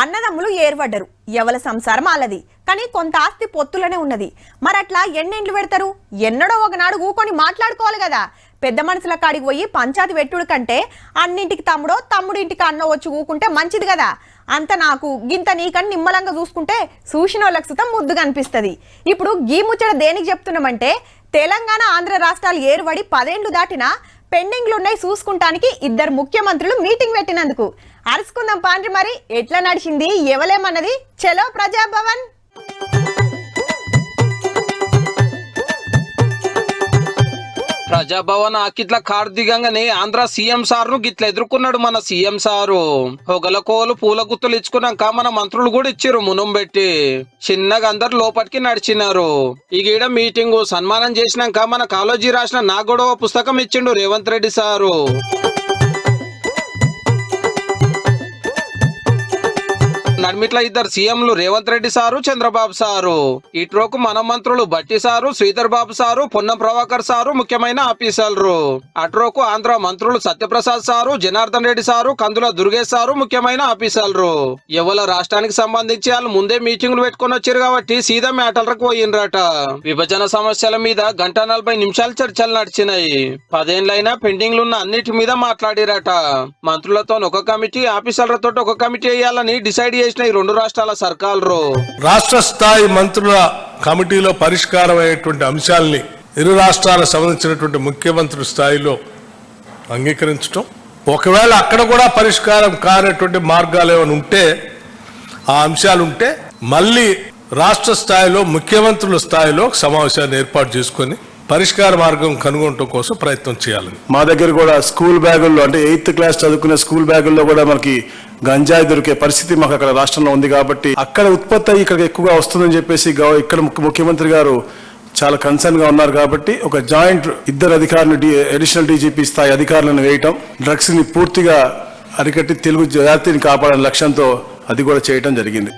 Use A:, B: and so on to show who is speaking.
A: అన్నదమ్ములు ఏర్పడ్డరు, ఎవల సంసారం అల్లది. కానీ కొంత ఆస్తి పొత్తులనే ఉన్నది. మరట్లా ఎన్నెండ్లు పెడతారు? ఎన్నడో ఒకనాడు ఊకొని మాట్లాడుకోవాలి కదా. పెద్ద మనుషుల కాడికి పోయి పంచాయతీ పెట్టుడు కంటే అన్నింటికి తమ్ముడో తమ్ముడింటికి అన్నో వచ్చి ఊకుంటే మంచిది కదా. అంత నాకు గింత నీకని నిమ్మలంగా చూసుకుంటే చూసిన వాళ్ళకి సుతం ముద్దుగా అనిపిస్తుంది. ఇప్పుడు గీ ముచ్చట దేనికి చెప్తున్నామంటే, తెలంగాణ ఆంధ్ర రాష్ట్రాలు ఏర్పడి 10 ఏళ్లు దాటినా పెండింగ్లు ఉన్నాయి చూసుకుంటానికి ఇద్దరు ముఖ్యమంత్రులు మీటింగ్ పెట్టినందుకు. అరుచుకుందాం పాండ్రి, మరి ఎట్లా నడిచింది ఎవలేమన్నది. చలో ప్రజాభవన్.
B: ప్రజాభవన్ ఆకిట్ల కారు దిగంగానే ఆంధ్ర సీఎం సార్ ను గిట్ల ఎదుర్కొన్నాడు మన సీఎం సారు. పొగలకోలు పూల గుత్తులు ఇచ్చుకున్నాక మన మంత్రులు కూడా ఇచ్చారు మునం పెట్టి. చిన్నగా అందరు లోపలికి నడిచినారు. ఈ గీడ మీటింగ్ సన్మానం చేసినాక మన కాలేజీ రాసిన నా గొడవ పుస్తకం ఇచ్చిండు రేవంత్ రెడ్డి సారు. నడిమిట్ల ఇద్దరు సీఎంలు రేవంత్ రెడ్డి సారు, చంద్రబాబు సారు. ఇట్రోకు మన మంత్రులు బట్టి sir, Sridhar Babu sir, Ponnam Prabhakar sir ముఖ్యమైన ఆఫీసర్లు. అట్రోకు ఆంధ్ర మంత్రులు సత్యప్రసాద్ సారు, జనార్దన్ రెడ్డి సారు, కందుల దుర్గేష్ సారు ముఖ్యమైన ఆఫీసర్లు. ఎవల రాష్ట్రానికి సంబంధించి వాళ్ళు ముందే మీటింగ్లు పెట్టుకుని వచ్చారు కాబట్టి సీదా మ్యాటర్లకు పోయిండ్రట. విభజన సమస్యల మీద 1:40 నిమిషాలు చర్చలు నడిచినాయి. 10 ఏళ్లైనా పెండింగ్లు ఉన్న అన్నిటి మీద మాట్లాడిరట. మంత్రులతో ఒక కమిటీ, ఆఫీసర్లతో ఒక కమిటీ వేయాలని డిసైడ్ చేసిన ఈ 2 రాష్ట్రాల సర్కార్లు.
C: రాష్ట్ర స్థాయి మంత్రుల కమిటీలో పరిష్కారం అయ్యేటువంటి అంశాలని ఇరు రాష్ట్రాలకు సంబంధించినటువంటి ముఖ్యమంత్రి స్థాయిలో అంగీకరించడం, ఒకవేళ అక్కడ కూడా పరిష్కారం కానటువంటి మార్గాలు ఏమైనా ఉంటే, ఆ అంశాలు ఉంటే మళ్ళీ రాష్ట్ర స్థాయిలో ముఖ్యమంత్రుల స్థాయిలో సమావేశాన్ని ఏర్పాటు చేసుకొని పరిష్కార మార్గం కనుగొనడం కోసం ప్రయత్నం చేయాలని.
D: మా దగ్గర కూడా స్కూల్ బ్యాగుల్లో, అంటే 8th క్లాస్ చదువుకునే స్కూల్ బ్యాగుల్లో కూడా మనకి గంజాయి దొరికే పరిస్థితి మాకు అక్కడ రాష్ట్రంలో ఉంది. కాబట్టి అక్కడ ఉత్పత్తి అయ్యి ఇక్కడ ఎక్కువగా వస్తుందని చెప్పేసి ఇక్కడ ముఖ్యమంత్రి గారు చాలా కన్సర్న్ గా ఉన్నారు. కాబట్టి ఒక జాయింట్ 2 అధికారులు, అడిషనల్ డీజీపీ స్థాయి అధికారులను వేయటం, డ్రగ్స్ ని పూర్తిగా అరికట్టి తెలుగు జాతిని కాపాడే లక్ష్యంతో అది కూడా చేయటం జరిగింది.